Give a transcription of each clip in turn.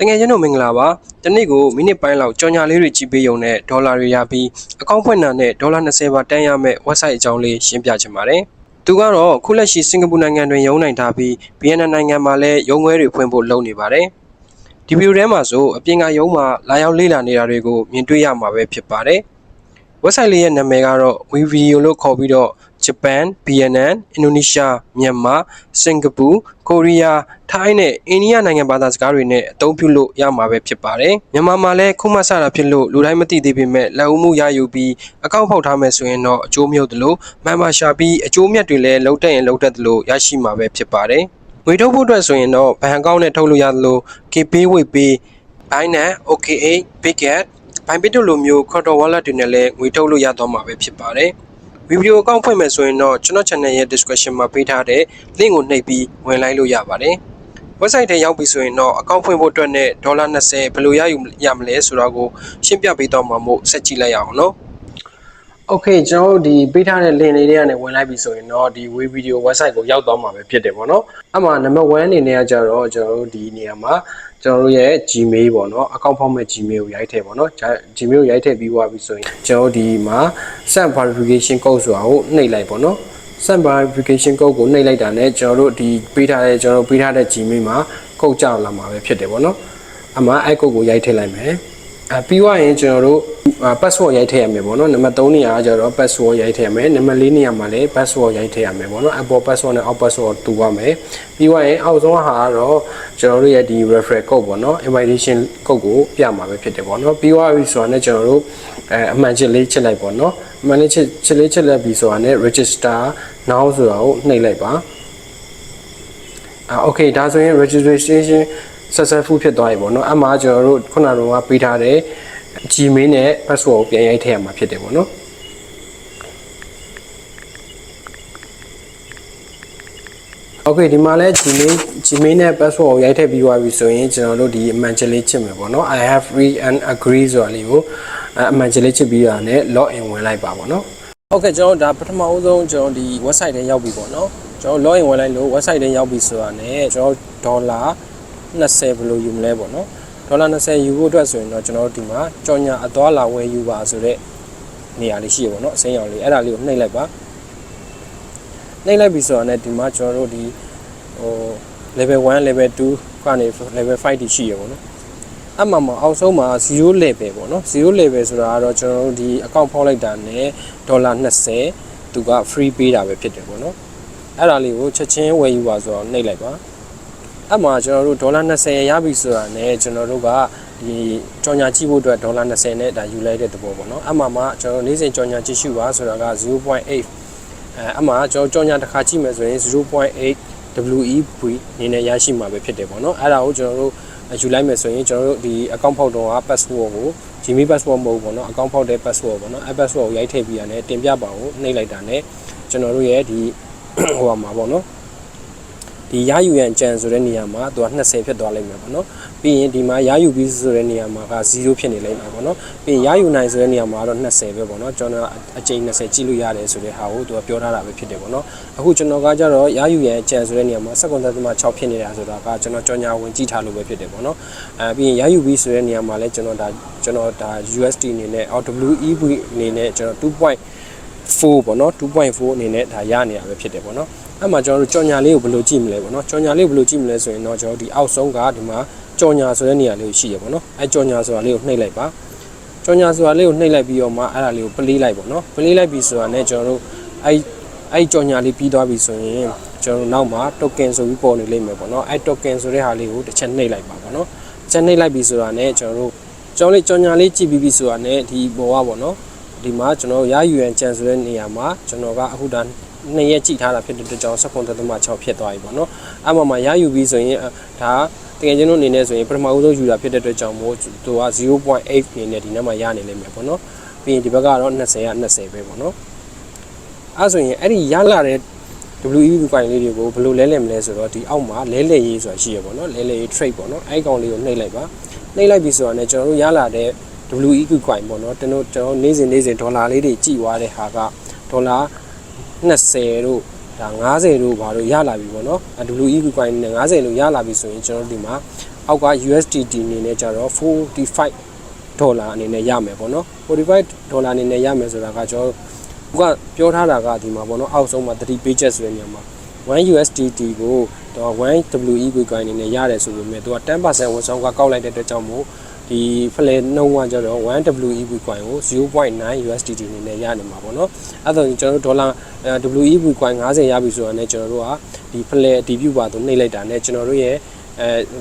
တကယ်ကျွန်တော်မင်္ဂလာပါတနေ့ကိုမိနစ်ပိုင်းလောက်ကြော်ညာလေးတွေကြည့်ပေးရုံနဲ့ဒေါ်လာတွေရပြီးအကောင့်ဖွင့်တာနဲ့ဒေါ်လာ20ပါတန်းရမယ့် website အကြောင်းလေးရှင်းပြချင်ပါတယ်သူကတော့ခုလက်ရှိစင်ကာပူနိုင်ငံတွင်ရုံးနိုင်ထားပြီးဗီယက်နမ်နိုင်ငံမှာလည်းရုံးခွဲတွေဖွင့်ဖို့လုပ်နေပါတယ်ဒီဗီဒီယိုထဲမှာဆိုအပြင်ကရုံးမှာလာရောက်လေ့လာနေတာတွေကိုမြင်တွေ့ရမှာပဲဖြစ်ပါတယ် website လေးရဲ့နာမည်ကတော့ WeVideo လို့ခေါ်ပြီးတော့ဂျပန်ဗီယက်နမ်အင်ဒိုနီးရှားမြန်မာစင်ကာပူကိုရီးယားထိုင်းနဲ့အိန္ဒိယနိုင်ငံဘာသာစကားတွေနဲ့အသုံးပြုလို့ရမှာပဲဖြစ်ပါတယ်မြန်မာမှာလည်းခုမှစတာဖြစ်လို့လူတိုင်းမသိသေးပေမဲ့လက်ဦးမှုရယူပြီးအကောင့်ဖောက်ထားမယ်ဆိုရင်တော့အကျိုးမြုပ်သလိုမှန်ပါရှာပြီးအကျိုးမြတ်တွေလည်းလုံးတက်ရင်လုံးတက်သလိုရရှိမှာပဲဖြစ်ပါတယ်ငွေထုတ်ဖို့အတွက်ဆိုရင်တော့ဘဏ်အကောင့်နဲ့ထုတ်လို့ရသလို KPay Waypay Binance OKX Bitget Bybit တို့လိုမျိုး Crypto Wallet တွေနဲ့လည်းငွေထုတ်လို့ရတော့မှာပဲဖြစ်ပါတယ်ဗီဒီယိုအကောင့်ဖွင့်မယ်ဆိုရင်တော့ကျွန်တော် channel ရဲ့ description မှာပေးထားတဲ့ link ကိုနှိပ်ပြီးဝင်လိုက်လို့ရပါတယ်။ website ထဲရောက်ပြီဆိုရင်တော့အကောင့်ဖွင့်ဖို့အတွက်နဲ့ဒေါ်လာ20ဘယ်လိုရမလဲဆိုတာကိုရှင်းပြပေးတော့မှာမို့ဆက်ကြည့်လိုက်ရအောင်နော်။ Okay ကျွန်တော်တို့ဒီပေးထားတဲ့ link လေးတွေကနေဝင်လိုက်ပြီဆိုရင်တော့ဒီ WeVideo website ကိုရောက်သွားမှာပဲဖြစ်တယ်ပေါ့နော်။အဲ့မှာ number 1အနေနဲ့ကကြတော့ကျွန်တော်တို့ဒီနေရာမှာကျွန်တော်တို့ရဲ့ Gmail ပေါ့နော်အကောင့်ဖောက်မဲ့ Gmail ကိုရိုက်ထည့်ပေါ့နော် Gmail ကိုရိုက်ထည့်ပြီးသွားပြီဆိုရင်ကျွန်တော်တို့ဒီမှာ send verification code ဆိုတာကိုနှိပ်လိုက်ပေါ့နော် send verification code ကိုနှိပ်လိုက်တာနဲ့ကျွန်တော်တို့ဒီပေးထားတဲ့Gmail မှာ code ကြောက်လာမှာပဲဖြစ်တယ်ပေါ့နော်အမှအဲ့ code ကိုရိုက်ထည့်လိုက်မယ်ပြီးသွားရင်ကျွန်တော်တို့password ရိုက်ထည့်ရမယ်ပေါ့နော်နံပါတ်3နေရာကကျတော့ password ရိုက်ထည့်ရမယ်နံပါတ်4နေရာမှာလည်း password ရိုက်ထည့်ရမယ်ပေါ့နော်အပေါ် password နဲ့အောက် password တူပါမယ်ပြီးသွားရင်အောက်ဆုံးဟာကတော့ကျွန်တော်တို့ရဲ့ဒီ referral code ပေါ့နော် invitation code ကိုပြမှာပဲဖြစ်တယ်ပေါ့နော်ပြီးသွားပြီဆိုတာနဲ့ကျွန်တော်တို့အမှန်ချစ်လေးချက်လိုက်ပေါ့နော်အမှန်လေးချက်လိုက်ပြီဆိုတာနဲ့ register now ဆိုတာကိုနှိပ်လိုက်ပါokay ဒါဆိုရင် registration successful ဖြစ်သွားပြီပေါ့နော်အမှကျွန်တော်တို့ခုနကတော့ပေးထားတဲ့ Gmail နဲ့ password ကိုပြန်ရိုက်ထည့်ရမှာဖြစ်တယ်ပေါ့နော်Okay ဒီမှာလဲ Gmail နဲ့ password ကိုရိုက်ထည့်ပြီးသွားပြီဆိုရင်ကျွန်တော်တို့ဒီအမှန်ချလေးချစ်မယ်ပေါ့နော် I have read and agree ဆိုတာလေးကိုအမှန်ချလေးချစ်ပြီးတာနဲ့ log in ဝင်လိုက်ပါပေါ့နော် Okay ကျွန်တော်ဒါပထမဦးဆုံးကျွန်တော်ဒီ website ထဲရောက်ပြီပေါ့နော်ကျွန်တော် log in ဝင်လိုက်လို့ website ထဲရောက်ပြီဆိုတာနဲ့ကျွန်တော်ဒေါ်လာ20ဘယ်လိုယူမလဲပေါ့နော်ဒေါ်လာ20ယူဖို့အတွက်ဆိုရင်တော့ကျွန်တော်တို့ဒီမှာကြော်ညာအသွားလာဝယ်ယူပါဆိုတဲ့နေရာလေးရှိရပေါ့နော်အစိမ်းရောင်လေးအဲ့ဒါလေးကိုနှိပ်လိုက်ပါနှိပ်လိုက်ပြီဆိုတော့ねဒီမှာကျွန်တော်တို့ဒီlevel 1 level 2ကနေ level 5တိရှိရပေါ့နော်အမှမအောက်ဆုံးမှာ0 level ပေါ့နော်0 level ဆိုတာကတော့ကျွန်တော်တို့ဒီအကောင့်ဖောက်လိုက်တာနဲ့ဒေါ်လာ20သူက free ပေးတာပဲဖြစ်တယ်ပေါ့နော်အဲ့ဒါလေးကိုချက်ချင်းဝယ်ယူပါဆိုတော့နှိပ်လိုက်ပါအမှကျွန်တော်တို့ဒေါ်လာ20ရပြီဆိုတာနဲ့ကျွန်တော်တို့ကဒီကြော်ညာကြည့်ဖို့အတွက်ဒေါ်လာ20နဲ့ဒါယူလိုက်တဲ့သဘောပေါ့နော်အမှကျွန်တော်နေ့စဉ်ကြော်ညာကြည့်ရှုပါဆိုတာက 0.8 အမှကျွန်တော်ကြော်ညာတစ်ခါကြည့်မယ်ဆိုရင် 0.8 WEV နေနဲ့ရရှိမှာပဲဖြစ်တယ်ပေါ့နော်အဲ့ဒါကိုကျွန်တော်တို့ယူလိုက်မယ်ဆိုရင်ကျွန်တော်တို့ဒီအကောင့်ဖောက်တော့က password ကို Gmail password မဟုတ်ပေါ့နော်အကောင့်ဖောက်တဲ့ password ပေါ့နော်အဲ့ password ကိုရိုက်ထည့်ပြီးရတယ်တင်ပြပါဦးနှိပ်လိုက်တာနဲ့ကျွန်တော်တို့ရဲ့ဒီဟိုမှာပေါ့နော်ဒီရယူရန်ကြံဆိုတဲ့နေရာမှာသူက20ဖြစ်သွားလိမ့်မယ်ပေါ့နော်ပြီးရင်ဒီမှာရယူပြီးဆိုတဲ့နေရာမှာက0ဖြစ်နေလိမ့်မယ်ပေါ့နော်ပြီးရင်ရယူနိုင်ဆိုတဲ့နေရာမှာတော့20ပဲပေါ့နော်ကျွန်တော်အကျိန်20ကြည့်လို့ရတယ်ဆိုတဲ့ဟာကိုသူကပြောထားတာပဲဖြစ်တယ်ပေါ့နော်အခုကျွန်တော်ကကြတော့ရယူရန်ကြံဆိုတဲ့နေရာမှာ7.6ဖြစ်နေတာဆိုတာကကျွန်တော်ကြော်ညာဝင်ကြည့်ထားလို့ပဲဖြစ်တယ်ပေါ့နော်ပြီးရင်ရယူပြီးဆိုတဲ့နေရာမှာလည်းကျွန်တော်ဒါ USD အနေနဲ့ WEV အနေနဲ့ကျွန်တော်2.4ပေါ့နော်2.4အနေနဲ့ဒါရနေတာပဲဖြစ်တယ်ပေါ့နော်အဲ့မှာကျွန်တော်တို့ကြော်ညာလေးကိုဘယ်လိုကြည့်မလဲပေါ့နော်ကြော်ညာလေးကိုဘယ်လိုကြည့်မလဲဆိုရင်တော့ကျွန်တော်ဒီအောက်ဆုံးကဒီမှာကြော်ညာဆိုတဲ့နေရာလေးကိုရှိရပေါ့နော်အဲ့ကြော်ညာဆိုတာလေးကိုနှိပ်လိုက်ပါကြော်ညာဆိုတာလေးကိုနှိပ်လိုက်ပြီးတော့မှအဲ့ဒါလေးကိုပလေးလိုက်ပေါ့နော်ပလေးလိုက်ပြီးဆိုတာနဲ့ကျွန်တော်တို့အဲ့ကြော်ညာလေးပြီးသွားပြီဆိုရင်ကျွန်တော်တို့နောက်မှာ token ဆိုပြီးပေါ်နေလိမ့်မယ်ပေါ့နော်အဲ့ token ဆိုတဲ့ဟာလေးကိုတစ်ချက်နှိပ်လိုက်ပါပေါ့နော်တစ်ချက်နှိပ်လိုက်ပြီးဆိုတာနဲ့ကျွန်တော်တို့ကြော်ညာလေးကြည့်ပြီးပြီဆိုတာနဲ့ဒီပေါ်ကပေါ့နော်ဒီမှာကျွန်တော်ရယူရန်ကြံဆိုတဲ့နေရာမှာကျွန်တော်ကအခုဒါ2ရက်ကြည့်ထားတာဖြစ်တဲ့အတွက်ကြောင့်7.6ဖြစ်သွားပြီပေါ့နော်အမှရယူပြီးဆိုရင်ဒါတကယ်ကျွန်တော်အနေနဲ့ဆိုရင်ပထမဦးဆုံးယူတာဖြစ်တဲ့အတွက်ကြောင့်မို့သူက 0.8 နေနဲ့ဒီနေ့မှာရနေလိမ့်မယ်ပေါ့နော်ပြီးရင်ဒီဘက်ကတော့20က20ပဲပေါ့နော်အဲဆိုရင်အဲ့ဒီရလာတဲ့ WEV ကိုင်လေးတွေကိုဘယ်လိုလဲမလဲဆိုတော့ဒီအောက်မှာလဲရေးဆိုတာရှိရပေါ့နော်လဲရေး trade ပေါ့နော်အဲ့ကောင်လေးကိုနှိပ်လိုက်ပါနှိပ်လိုက်ပြီဆိုတာနဲ့ကျွန်တော်တို့ရလာတဲ့ WEV ကိုင်ပေါ့နော်ကျွန်တော်နေ့စဉ်ဒေါ်လာလေးတွေကြည့်သွားတဲ့ဟာကဒေါ်လာ20တို့ဒါ50တို့ဘာလို့ရလာပြီပေါ့နော် WEV ကိုင်နဲ့50လို့ရလာပြီဆိုရင်ကျွန်တော်ဒီမှာ အောက်က USDT အနေနဲ့ကျတော့$45အနေနဲ့ရမယ်ပေါ့နော်$45အနေနဲ့ရမယ်ဆိုတာကကျွန်တော်ပြောထားတာကဒီမှာပေါ့နော်အောက်ဆုံးမှာ3 pages ဆိုတဲ့နေရာမှာ1 USDT ကိုတော့1 WE coin အနေနဲ့ရတယ်ဆိုပေမဲ့သူက 10% ဝန်ဆောင်ကကောက်လိုက်တဲ့အတွက်ကြောင့်မို့ဒီ flat နှုန်းကကျတော့1 WE coin ကို 0.9 USDT အနေနဲ့ရနေမှာပေါ့နော်အဲ့တော့ကျွန်တော်တို့ဒေါ်လာ WE coin 50ရပြီဆိုတာနဲ့ကျွန်တော်တို့ကဒီ flat အတည်ပြုပါသူနှိပ်လိုက်တာနဲ့ကျွန်တော်တို့ရဲ့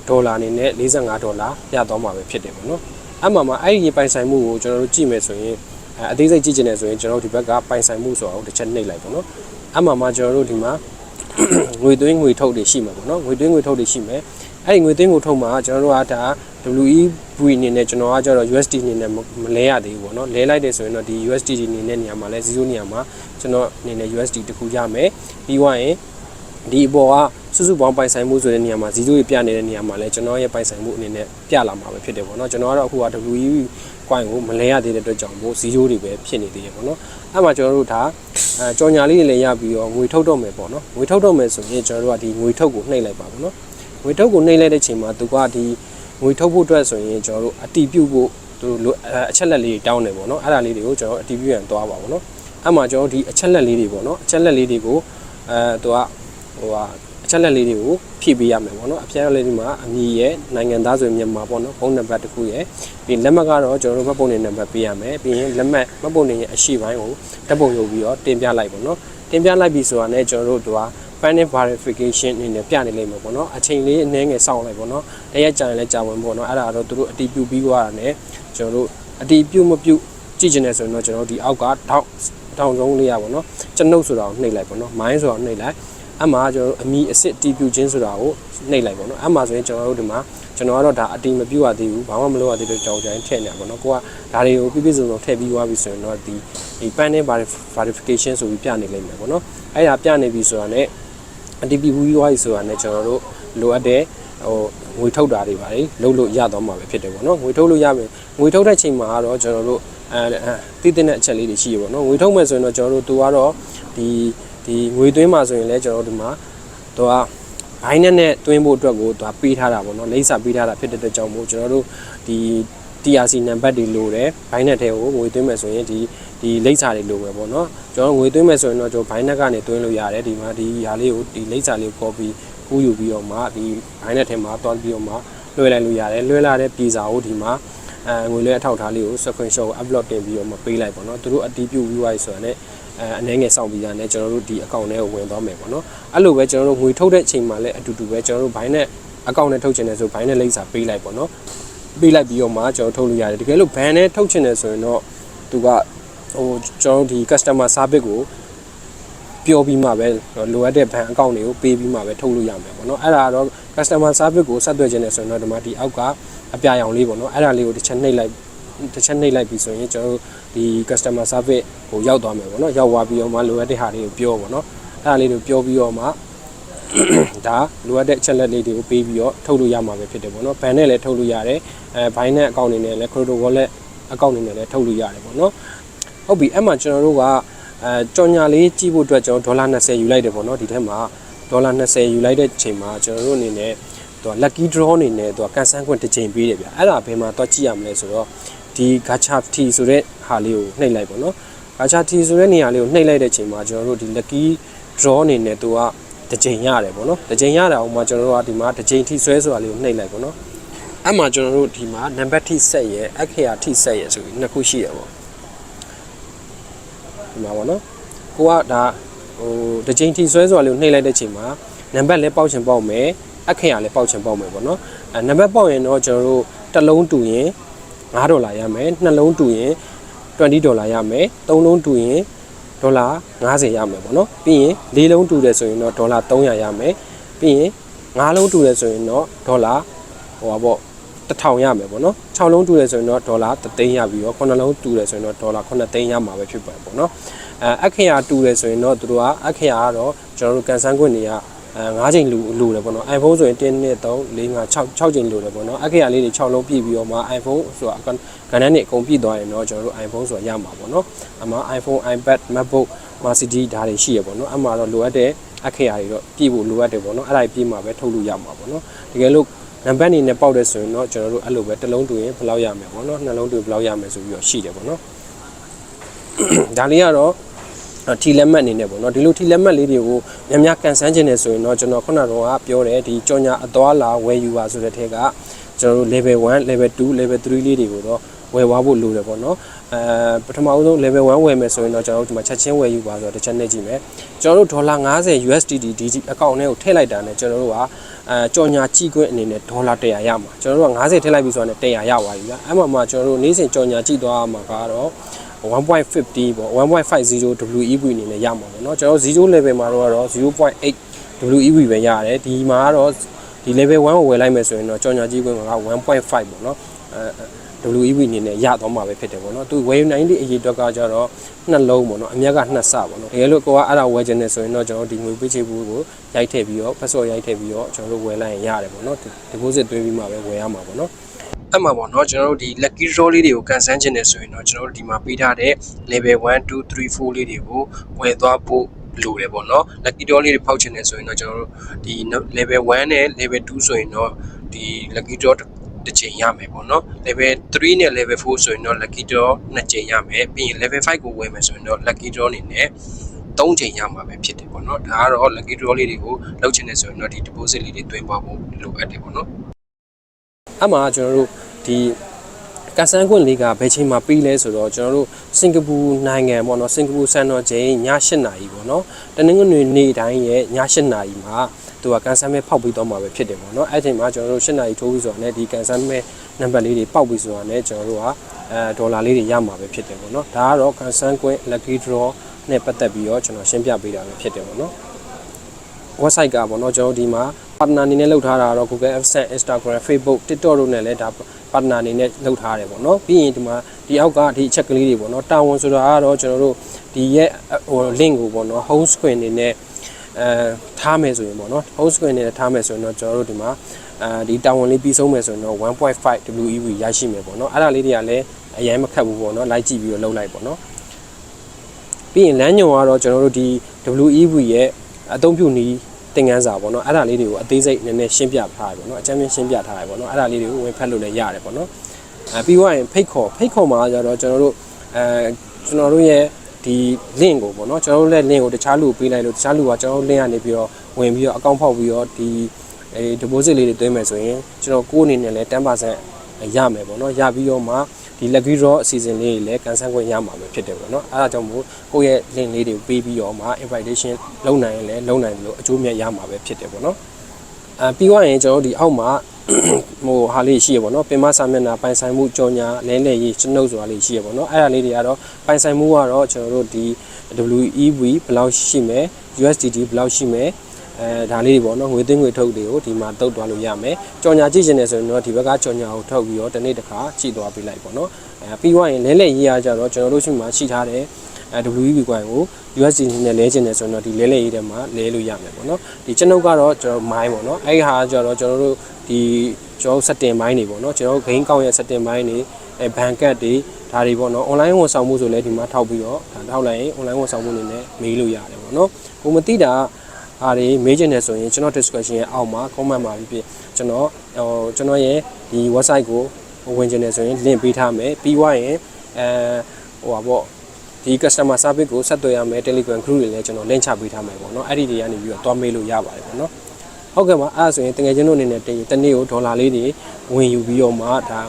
ဒေါ်လာအနေနဲ့$45ရသွားမှာပဲဖြစ်တယ်ပေါ့နော်အဲ့မှာအဲ့ဒီပိုင်ဆိုင်မှုကိုကျွန်တော်တို့ကြည့်မယ်ဆိုရင်အသေးစိတ်ကြည့်ချင်တယ်ဆိုရင်ကျွန်တော်တို့ဒီဘက်ကပိုင်ဆိုင်မှုဆိုတာကိုတစ်ချက်နှိပ်လိုက်ပေါ့နော်အဲ့မှာကျွန်တော်တို့ဒီမှာငွေသွင်းငွေထုတ်တွေရှိမှာပေါ့နော်ငွေသွင်းငွေထုတ်တွေရှိမယ်အဲ့ဒီငွေသွင်းငွေထုတ်မှာကျွန်တော်တို့ကဒါ WEB အနေနဲ့ကျွန်တော်ကကျတော့ USD အနေနဲ့မလဲရသေးဘူးပေါ့နော်လဲလိုက်တယ်ဆိုရင်တော့ဒီ USDT အနေနဲ့နေရာမှာလဲ0နေရာမှာကျွန်တော်အနေနဲ့ USD တခုရမယ်ပြီးသွားရင်ဒီအပေါ်ကစုစုပေါင်းပိုင်ဆိုင်မှုဆိုတဲ့နေရာမှာ0တွေပြနေတဲ့နေရာမှာလဲကျွန်တော်ရဲ့ပိုင်ဆိုင်မှုအနေနဲ့ပြလာမှာပဲဖြစ်တယ်ပေါ့နော်ကျွန်တော်ကတော့အခုက WE coin ကိုမလဲရသေးတဲ့အတွက်ကြောင့်မို့0တွေပဲဖြစ်နေသေးတယ်ပေါ့နော်အဲ့မှာကျွန်တော်တို့ဒါကြော်ညာလေးတွေလည်းရပြီးတော့ငွေထုတ်တော့မယ်ပေါ့နော်ငွေထုတ်တော့မယ်ဆိုရင်ကျွန်တော်တို့ကဒီငွေထုတ်ကိုနှိပ်လိုက်ပါပေါ့နော်ငွေထုတ်ကိုနှိပ်လိုက်တဲ့ချိန်မှာသူကဒီငွေထုတ်ဖို့အတွက်ဆိုရင်ကျွန်တော်တို့အတီးပြုတ်ဖို့သူတို့အချက်လက်လေးတောင်းတယ်ပေါ့နော်အဲ့ဒါလေးတွေကိုကျွန်တော်အတီးပြုတ်ရန်သွားပါပေါ့နော်အဲ့မှာကျွန်တော်ဒီအချက်လက်လေးတွေပေါ့နော်အချက်လက်လေးတွေကိုသူကအချက်လက်လေးတွေကိုဖြည့်ပေးရမယ်ပေါ့နော်အချက်လက်လေးဒီမှာအမည်ရဲ့နိုင်ငံသားဆိုရင်မြန်မာပေါ့နော်ဖုန်းနံပါတ်တစ်ခုရဲ့ပြီးလက်မှတ်ကတော့ကျွန်တော်တို့မှတ်ပုံတင်နံပါတ်ပေးရမယ်ပြီးရင်လက်မှတ်မှတ်ပုံတင်ရဲ့အရှိပိုင်းကိုဓာတ်ပုံယူပြီးတော့တင်ပြလိုက်ပေါ့နော်တင်ပြလိုက်ပြီဆိုတာနဲ့ကျွန်တော်တို့ကpanel verification အနေနဲ့ပြနေလိမ့်မယ်ပေါ့နော်အချိန်လေးအနည်းငယ်စောင့်လိုက်ပေါ့နော်တရက်ကြာရင်လည်းကြာဝင်ပေါ့နော်အဲ့ဒါတော့သူတို့အတီးပြုတ်ပြီးသွားတာနဲ့ကျွန်တော်တို့အတီးပြုတ်မပြုတ်ကြည့်ချင်တယ်ဆိုရင်တော့ကျွန်တော်တို့ဒီအောက်ကထောင်ဆုံးလေးရပေါ့နော်ကျွန်ုပ်ဆိုတာကိုနှိပ်လိုက်ပေါ့နော်မိုင်းဆိုတာကိုနှိပ်လိုက်အမှကျွန်တော်တို့အမီအစစ်တီးပြုတ်ခြင်းဆိုတာကိုနှိပ်လိုက်ပေါ့နော်အမှဆိုရင်ကျွန်တော်တို့ဒီမှာကျွန်တော်ကတော့ဒါအတီးမပြုတ်ရသေးဘူးဘာမှမလုပ်ရသေးတဲ့ကြောင်ကြိုင်းထည့်နေပါပေါ့နော်ကိုကဒါတွေကိုပြည့်စုံထည့်ပြီးသွားပြီဆိုရင်တော့ဒီ panel verification ဆိုပြီးပြနေလိမ့်မယ်ပေါ့နော်အဲ့ဒါပြနေပြီဆိုတာနဲ့အတီးပြုတ်ပြီးသွားပြီဆိုတာနဲ့ကျွန်တော်တို့လိုအပ်တဲ့ငွေထုတ်တာတွေပါလေလုပ်လို့ရတော့မှာပဲဖြစ်တယ်ပေါ့နော်ငွေထုတ်လို့ရမယ်ငွေထုတ်တဲ့ချိန်မှာကတော့ကျွန်တော်တို့တည်တဲ့အချက်လေးတွေရှိရပေါ့နော်ငွေထုတ်မယ်ဆိုရင်တော့ကျွန်တော်တို့သူကတော့ဒီငွေသွင်းမှာဆိုရင်လည်းကျွန်တော်တို့ဒီမှာသူကဘိုင်းနဲ့သွင်းဖို့အတွက်ကိုသူကပေးထားတာပေါ့နော်လိပ်စာပေးထားတာဖြစ်တဲ့အတွက်ကြောင့်မို့ကျွန်တော်တို့ဒီ TRC နံပါတ်တွေလိုတယ်ဘိုင်းနဲ့ထဲကိုငွေသွင်းမယ်ဆိုရင်ဒီလိပ်စာတွေလိုပဲပေါ့နော်ကျွန်တော်ငွေသွင်းမယ်ဆိုရင်တော့ကျွန်တော်ဘိုင်းနဲ့ကနေသွင်းလို့ရတယ်ဒီမှာဒီဟာလေးကိုဒီလိပ်စာလေးကို copy ကူးယူပြီးတော့မှဒီဘိုင်းနဲ့ထဲမှာတွားပြီးတော့မှလွှဲလိုက်လို့ရတယ်လွှဲလာတဲ့ပြည်စာကိုဒီမှာငွေလွှဲအထောက်အထားလေးကို screenshot ကို upload တင်ပြီးတော့မှပေးလိုက်ပေါ့နော်သူတို့အတီးပြုတ်ပြီးသွားပြီဆိုတာနဲ့အနည်းငယ်စောင့်ပြီးတာနဲ့ကျွန်တော်တို့ဒီ account ထဲကိုဝင်သွားမယ်ပေါ့နော်အဲ့လိုပဲကျွန်တော်တို့ငွေထုတ်တဲ့အချိန်မှာလည်းအတူတူပဲကျွန်တော်တို့ဘိုင်းနဲ့ account နဲ့ထုတ်ချင်တယ်ဆိုဘိုင်းနဲ့လိပ်စာပေးလိုက်ပေါ့နော်ပေးလိုက်ပြီးတော့မှကျွန်တော်ထုတ်လို့ရတယ်တကယ်လို့ဘန်နဲ့ထုတ်ချင်တယ်ဆိုရင်တော့သူကကျွန်တော်တို့ဒီ customer service ကိုပြောပြီးမှပဲလိုအပ်တဲ့ဘဏ်အကောင့်တွေကိုပေးပြီးမှပဲထုတ်လို့ရမယ်ပေါ့နော်အဲ့ဒါတော့ customer service ကိုဆက်သွယ်ခြင်းနဲ့ဆိုရင်တော့ဒီမှာဒီအောက်ကအပြရောင်လေးပေါ့နော်အဲ့ဒါလေးကိုတစ်ချက်နှိပ်လိုက်ပြီးဆိုရင်ကျွန်တော်တို့ဒီ customer service ကိုရောက်သွားမယ်ပေါ့နော်ရောက်သွားပြီးတော့မှလိုအပ်တဲ့ဟာတွေကိုပြောပေါ့နော်အဲ့ဒါလေးကိုပြောပြီးတော့မှဒါလိုအပ်တဲ့အချက်လက်လေးတွေကိုပေးပြီးတော့ထုတ်လို့ရမှာပဲဖြစ်တယ်ပေါ့နော်ဘဏ်နဲ့လည်းထုတ်လို့ရတယ်ဘိုင်းနဲ့အကောင့်တွေနဲ့လည်း crypto wallet အကောင့်တွေနဲ့လည်းထုတ်လို့ရတယ်ပေါ့နော်ဟုတ်ပြီအဲ့မှာကျွန်တော်တို့ကကြော်ညာလေးကြည့်ဖို့အတွက်ကျွန်တော်$20ယူလိုက်တယ်ပေါ့နော်ဒီထဲမှာ$20ယူလိုက်တဲ့ချိန်မှာကျွန်တော်တို့အနေနဲ့သူက lucky draw အနေနဲ့သူကကန်ဆန်းခွင့်တစ်ချိန်ပေးတယ်ဗျအဲ့ဒါဘယ်မှာတော့ကြည့်ရမလဲဆိုတော့ဒီ gacha T ဆိုတဲ့ဟာလေးကိုနှိပ်လိုက်ပေါ့နော် gacha T ဆိုတဲ့နေရာလေးကိုနှိပ်လိုက်တဲ့ချိန်မှာကျွန်တော်တို့ဒီ lucky draw အနေနဲ့သူကတစ်ချိန်ရတယ်ပေါ့နော်တစ်ချိန်ရတာအောင်မှာကျွန်တော်တို့ကဒီမှာတစ်ချိန်ထိဆွဲဆိုတာလေးကိုနှိပ်လိုက်ပေါ့နော်အဲ့မှာကျွန်တော်တို့ဒီမှာ number T set ရဲ့အခရာ T set ရဲ့ဆိုပြီးနှစ်ခုရှိရပေါ့ဒီမှာပေါ့နော်ကိုကဒါတစ်ချိန်ထိဆွဲဆိုတာလေးကိုနှိပ်လိုက်တဲ့ချိန်မှာနံပါတ်လည်းပေါက်ချင်ပေါက်မယ်အခရာလည်းပေါက်ချင်ပေါက်မယ်ပေါ့နော်နံပါတ်ပေါက်ရင်တော့ကျွန်တော်တို့တစ်လုံးတူရင်$5ရမယ်နှစ်လုံးတူရင်$20ရမယ်သုံးလုံးတူရင်$50ရမယ်ပေါ့နော်ပြီးရင်၄လုံးတူတယ်ဆိုရင်တော့$300ရမယ်ပြီးရင်၅လုံးတူတယ်ဆိုရင်တော့$1000ရမယ်ပေါ့နော်6လုံးတူတယ်ဆိုရင်တော့$1,000ရပြီးတော့9လုံးတူတယ်ဆိုရင်တော့$9,000ရမှာပဲဖြစ်ပါပေါ့နော်အခရာတူတယ်ဆိုရင်တော့သူတို့ကအခရာကတော့ကျွန်တော်တို့ကန်ဆန်းခွင့်တွေက5ချိန်လိုတယ်ပေါ့နော် iPhone ဆိုရင်1 2 3 4 5 6ချိန်လိုတယ်ပေါ့နော်အခရာလေးတွေ6လုံးပြည့်ပြီးတော့မှ iPhone ဆိုတာကဏ္ဍနဲ့အကုန်ပြည့်သွားရင်တော့ကျွန်တော်တို့ iPhone ဆိုတာရမှာပေါ့နော်အမှ iPhone iPad MacBook Mercedes ဒါတွေရှိရပေါ့နော်အမှတော့လိုအပ်တဲ့အခရာတွေတော့ပြည့်ဖို့လိုအပ်တယ်ပေါ့နော်အဲ့ဒါပြည့်မှာပဲထုတ်လို့ရမှာပေါ့နော်တကယ်လို့ နံပါတ်အနေနဲ့ပေါက်တဲ့ဆိုရင်တော့ကျွန်တော်တို့အဲ့လိုပဲတစ်လုံးတူရင်ဘယ်လောက်ရမယ်ပေါ့နော်နှလုံးတူဘယ်လောက်ရမယ်ဆိုပြီးတော့ရှိတယ်ပေါ့နော်ဒါလေးကတော့ထီလက်မှတ်အနေနဲ့ပေါ့နော်ဒီလိုထီလက်မှတ်လေးတွေကိုများများကန်ဆန်းခြင်းနေဆိုရင်တော့ကျွန်တော်ခုနကတော့ပြောတယ်ဒီကြော်ညာအသွားလာဝယ်ယူပါဆိုတဲ့ထဲကကျွန်တော်တို့ level 1 level 2 level 3လေးတွေကိုတော့ဝယ်သွားဖို့လိုတယ်ပေါ့နော်ပထမဦးဆုံး level 1 ဝယ်မယ်ဆိုရင်တော့ကျွန်တော်တို့ဒီမှာချက်ချင်းဝယ်ယူပါဆိုတော့တစ်ချက်နဲ့ကြည့်မယ်ကျွန်တော်တို့ဒေါ်လာ50 USDT ဒီအကောင့်ထဲကိုထည့်လိုက်တာနဲ့ကျွန်တော်တို့ကကြော်ညာကြည့်ခွင့်အနေနဲ့ဒေါ်လာ100ရမှာကျွန်တော်တို့က50ထည့်လိုက်ပြီဆိုတော့100ရပါပြီဗျာအဲ့မှာကျွန်တော်တို့နေ့စဉ်ကြော်ညာကြည့်သွားမှာကတော့ 1.50 ပေါ့ 1.50 WEV အနေနဲ့ရမှာပေါ့เนาะကျွန်တော်0 level မှာတော့0.8 WEV ပဲရတယ်ဒီမှာကတော့ဒီ level 1ကိုဝယ်လိုက်မယ်ဆိုရင်တော့ကြော်ညာကြည့်ခွင့်က1.5 ပေါ့เนาะWEV အနေနဲ့ရတော့မှာပဲဖြစ်တယ်ပေါ့เนาะသူဝယ်ယူနိုင်တဲ့အရေးအတွက်ကကြတော့နှစ်လုံးပေါ့เนาะအမြက်က2ဆပေါ့เนาะတကယ်လို့ကိုကအဲ့ဒါဝယ်ခြင်းနဲ့ဆိုရင်တော့ကျွန်တော်ဒီငွေပေးချေဘူးကိုရိုက်ထည့်ပြီးတော့ password ရိုက်ထည့်ပြီးတော့ကျွန်တော်တို့ဝယ်လိုက်ရင်ရတယ်ပေါ့เนาะ deposit သွင်းပြီးမှပဲဝယ်ရမှာပေါ့เนาะအဲ့မှာပေါ့เนาะကျွန်တော်တို့ဒီ lucky draw လေးတွေကိုကန်ဆန်းခြင်းနဲ့ဆိုရင်တော့ကျွန်တော်တို့ဒီမှာပေးထားတဲ့ level 1 2 3 4လေးတွေကိုဝယ်သွားဖို့လိုတယ်ပေါ့เนาะ lucky draw လေးတွေဖောက်ခြင်းနဲ့ဆိုရင်တော့ကျွန်တော်တို့ဒီ level 1နဲ့ level 2ဆိုရင်တော့ဒီ lucky draw တစ်ချိန်ရမယ်ပေါ့เนาะ level 3နဲ့ level 4ဆိုရင်တော့ lucky draw 2ချိန်ရမယ်ပြီးရင် level 5ကိုဝယ်မယ်ဆိုရင်တော့ lucky draw အနေနဲ့3ချိန်ရမှာပဲဖြစ်တယ်ပေါ့เนาะဒါကတော့ lucky draw လေးတွေကိုလုပ်ချင်နေဆိုရင်တော့ဒီ deposit လေးတွေသွင်းပါဖို့လိုအပ်တယ်ပေါ့เนาะအဲ့မှာကျွန်တော်တို့ဒီကဆန်းခွင့်လေးကဘယ်ချိန်မှာပြီးလဲဆိုတော့ကျွန်တော်တို့စင်ကာပူနိုင်ငံပေါ့နော်စင်ကာပူစံတော်ချိန်ည8နာရီပေါ့နော်တနင်္ဂနွေနေ့တိုင်းရဲ့ည8နာရီမှာသူကကန်ဆန်းမဲဖောက်ပြီးတော့မှာပဲဖြစ်တယ်ပေါ့နော်အဲ့ချိန်မှာကျွန်တော်တို့8နာရီထိုးပြီးဆိုတော့လည်းဒီကန်ဆန်းမဲနံပါတ်လေးတွေပေါက်ပြီးဆိုတော့လည်းကျွန်တော်တို့ကဒေါ်လာလေးတွေရမှာပဲဖြစ်တယ်ပေါ့နော်ဒါကတော့ကန်ဆန်းခွင့် lucky draw နဲ့ပတ်သက်ပြီးတော့ကျွန်တော်ရှင်းပြပေးတာပဲဖြစ်တယ်ပေါ့နော် website ကပေါ့နော်ကျွန်တော်ဒီမှာ partner အနေနဲ့လုပ်ထားတာတော့ Google AdSense Instagram Facebook TikTok တို့နဲ့လည်းဒါ partner အနေနဲ့လုပ်ထားတယ်ပေါ့နော်ပြီးရင်ဒီမှာဒီအောက်ကဒီအချက်ကလေးတွေပေါ့နော်တာဝန်ဆိုတာကတော့ကျွန်တော်တို့ဒီရဲ့ဟို link ကိုပေါ့နော် home screen အနေနဲ့ထားမယ်ဆိုရင်ပေါ့နော် home screen အနေနဲ့ထားမယ်ဆိုရင်တော့ကျွန်တော်တို့ဒီမှာဒီတာဝန်လေးပြီးဆုံးမယ်ဆိုရင်တော့ 1.5 WEV ရရှိမယ်ပေါ့နော်အဲ့ဒါလေးတွေကလည်းအရင်မခက်ဘူးပေါ့နော်လိုက်ကြည့်ပြီးတော့လုပ်လိုက်ပေါ့နော်ပြီးရင်လမ်းညွန်ကတော့ကျွန်တော်တို့ဒီ WEV ရဲ့အသုံးပြုနည်းသင်ခန်းစာပေါ့နော်အဲ့ဒါလေးတွေကိုအသေးစိတ်နည်းနည်းရှင်းပြထားရပေါ့နော်အကြမ်းဖျင်းရှင်းပြထားရပေါ့နော်အဲ့ဒါလေးတွေကိုဝင်ဖတ်လို့လည်းရတယ်ပေါ့နော်ပြီးတော့ရင်ဖိတ်ခေါ်မှာကျတော့ကျွန်တော်တို့ကျွန်တော်တို့ရဲ့ဒီ link ကိုပေါ့နော်ကျွန်တော်တို့လည်း link ကိုတခြားလူပေးလိုက်လို့တခြားလူကကျွန်တော်တို့ link ကနေပြီးတော့ဝင်ပြီးတော့ account ဖောက်ပြီးတော့ဒီdeposit လေးတွေသွင်းမယ်ဆိုရင်ကျွန်တော်ကိုယ်အနေနဲ့လည်း 10% ရမယ်ပေါ့နော်ရပြီးတော့မှဒီ lucky draw အစီအစဉ်လေးတွေလည်းကန်ဆယ်ခွင့်ရမှာပဲဖြစ်တယ်ပေါ့နော်အဲ့ဒါကြောင့်မို့ကိုယ့်ရဲ့ link လေးတွေကိုပေးပြီးတော့မှ invitation လုပ်နိုင်ရင်လည်းလုပ်နိုင်တယ်လို့အကျိုးမြတ်ရမှာပဲဖြစ်တယ်ပေါ့နော်ပြီးသွားရင်ကျွန်တော်တို့ဒီအောက်မှာဟိုဟာလေးရှိရပေါ့နော်ပင်မစာမျက်နှာပိုင်ဆိုင်မှုကြော်ညာလဲလှယ်ရေးကျွန်ုပ်ဆိုတာလေးရှိရပေါ့နော်အဲ့ဒါလေးတွေကတော့ပိုင်ဆိုင်မှုကတော့ကျွန်တော်တို့ဒီ WEV ဘယ်လောက်ရှိမယ် USDT ဘယ်လောက်ရှိမယ်ဒါလေးတွေပေါ့နော်ငွေသွင်းငွေထုတ်တွေကိုဒီမှာတုတ်သွားလို့ရမယ်ကြော်ညာကြည့်ချင်တယ်ဆိုရင်တော့ဒီဘက်ကကြော်ညာကိုထုတ်ပြီးတော့တစ်နေ့တစ်ခါကြည့်သွားပေးလိုက်ပေါ့နော်ပြီးသွားရင်လဲလှယ်ရေးရကြတော့ကျွန်တော်တို့ရှိမှရှိထားတဲ့ WEV ကွိုင်ကို USDT နဲ့လဲချင်တယ်ဆိုတော့ဒီလဲလှယ်ရေးထဲမှာလဲလို့ရမယ်ပေါ့နော်ဒီကျွန်ုပ်ကတော့ကျွန်တော်မိုင်းပေါ့နော်အဲ့ဒီဟာကျတော့ကျွန်တော်တို့ဒီကျွန်တော်စတင်မိုင်းတွေပေါ့နော်ကျွန်တော်ဂိမ်းကောင်းရဲ့စတင်မိုင်းတွေဘန်ကတ်တွေဒါတွေပေါ့နော် online ဝန်ဆောင်မှုဆိုလဲဒီမှာထောက်ပြီးတော့ဒါထောက်လိုက်ရင် online ဝန်ဆောင်မှုအနေနဲ့မေးလို့ရတယ်ပေါ့နော်ကိုမသိတာအားတွေမေးချင်တယ်ဆိုရင်ကျွန်တော် description ရဲ့အောက်မှာ comment မှာဖြစ်ကျွန်တော်ရဲ့ဒီ website ကိုဝင်ချင်တယ်ဆိုရင် link ပေးထားမယ်ပြီးွားရင်ဟိုပါပေါ့ဒီ customer service ကိုဆက်သွယ်ရမယ် Telegram group တွေလည်းကျွန်တော် link ချပေးထားမယ်ပေါ့နော်အဲ့ဒီတွေကနေပြီးတော့တွားမေးလို့ရပါတယ်ပေါ့နော်ဟုတ်ကဲ့ပါအဲ့ဒါဆိုရင်တကယ်ချင်းတို့အနေနဲ့တနေ့ကိုဒေါ်လာလေးတွေဝင်ယူပြီးတော့မှဒါ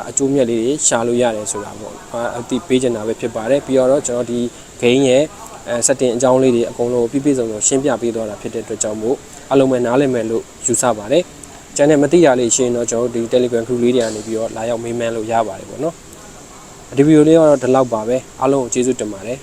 အကျိုးမြတ်လေးတွေရှာလို့ရတယ်ဆိုတာပေါ့အတိပေးချင်တာပဲဖြစ်ပါတယ်ပြီးတော့ကျွန်တော်ဒီ gain ရဲ့စတင်အကြောင်းလေးတွေအကုန်လုံးပြည့်စုံရှင်းပြပေးသွားတာဖြစ်တဲ့အတွက်ကြောင့်မို့အလုံးမဲ့နားလည်မယ်လို့ယူဆပါတယ်ကျန်တဲ့မသိရလေးရှင်းတော့ကျွန်တော်ဒီ Telegram group လေးတွေကနေပြီးတော့လာရောက်မေးမြန်းလို့ရပါတယ်ပေါ့နော်ဒီဗီဒီယိုလေးကတော့ဒီလောက်ပါပဲအားလုံးကိုကျေးဇူးတင်ပါတယ်